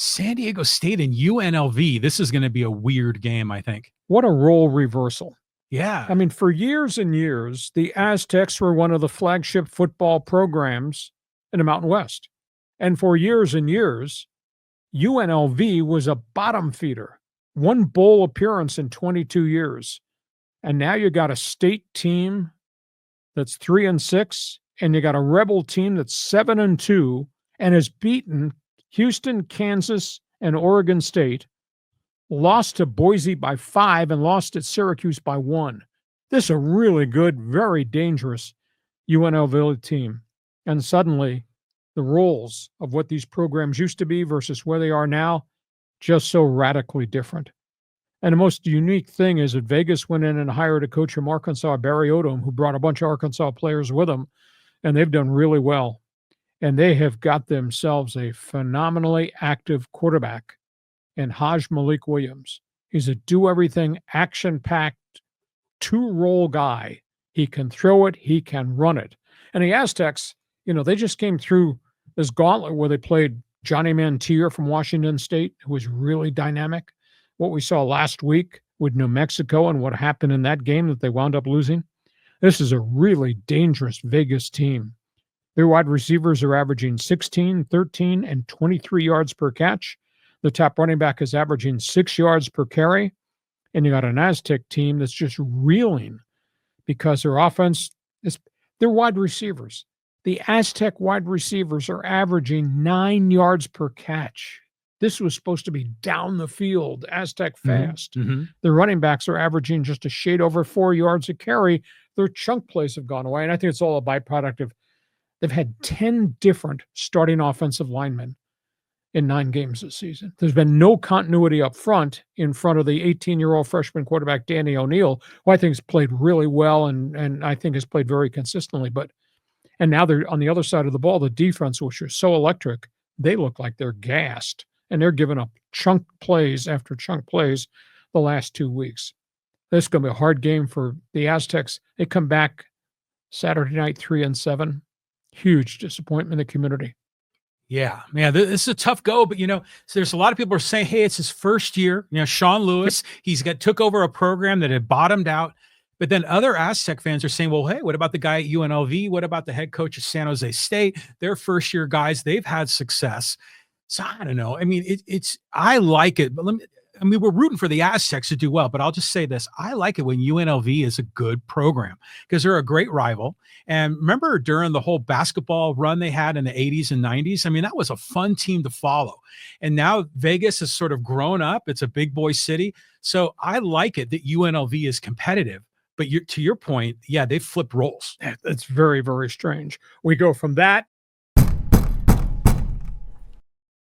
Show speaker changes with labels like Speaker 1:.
Speaker 1: San Diego State and UNLV. This is going to be a weird game, I think.
Speaker 2: What a role reversal.
Speaker 1: Yeah.
Speaker 2: I mean, for years and years, the Aztecs were one of the flagship football programs in the Mountain West. And for years and years, UNLV was a bottom feeder, one bowl appearance in 22 years. And now you got a state team that's 3-6, and you got a Rebel team that's 7-2 and has beaten Houston, Kansas, and Oregon State, lost to Boise by 5, and lost at Syracuse by 1. This is a really good, very dangerous UNLV team. And suddenly, the roles of what these programs used to be versus where they are now, just so radically different. And the most unique thing is that Vegas went in and hired a coach from Arkansas, Barry Odom, who brought a bunch of Arkansas players with him, and they've done really well. And they have got themselves a phenomenally active quarterback in Haj Malik Williams. He's a do-everything, action-packed, two-role guy. He can throw it, he can run it. And the Aztecs, they just came through this gauntlet where they played Johnny Mantier from Washington State, who was really dynamic. What we saw last week with New Mexico and what happened in that game that they wound up losing. This is a really dangerous Vegas team. Their wide receivers are averaging 16, 13, and 23 yards per catch. The top running back is averaging 6 yards per carry. And you got an Aztec team that's just reeling because their offense is, they're wide receivers. The Aztec wide receivers are averaging 9 yards per catch. This was supposed to be down the field, Aztec fast.
Speaker 1: Mm-hmm.
Speaker 2: The running backs are averaging just a shade over 4 yards a carry. Their chunk plays have gone away. And I think it's all a byproduct of they've had 10 different starting offensive linemen in 9 games this season. There's been no continuity up front in front of the 18-year-old freshman quarterback, Danny O'Neill, who I think has played really well and I think has played very consistently. And now they're on the other side of the ball, the defense, which is so electric, they look like they're gassed. And they're giving up chunk plays after chunk plays the last 2 weeks. This is going to be a hard game for the Aztecs. They come back Saturday night 3-7. Huge disappointment in the community.
Speaker 1: Yeah, man, this is a tough go, but so there's a lot of people are saying, hey, it's his first year. Sean Lewis, took over a program that had bottomed out. But then other Aztec fans are saying, well, hey, what about the guy at UNLV? What about the head coach of San Jose State? They're first year guys. They've had success. So I don't know. I mean, I like it, but we're rooting for the Aztecs to do well, but I'll just say this. I like it when UNLV is a good program because they're a great rival. And remember during the whole basketball run they had in the 80s and 90s? I mean, that was a fun team to follow. And now Vegas has sort of grown up. It's a big boy city. So I like it that UNLV is competitive. But to your point, yeah, they've flipped roles.
Speaker 2: It's very, very strange. We go from that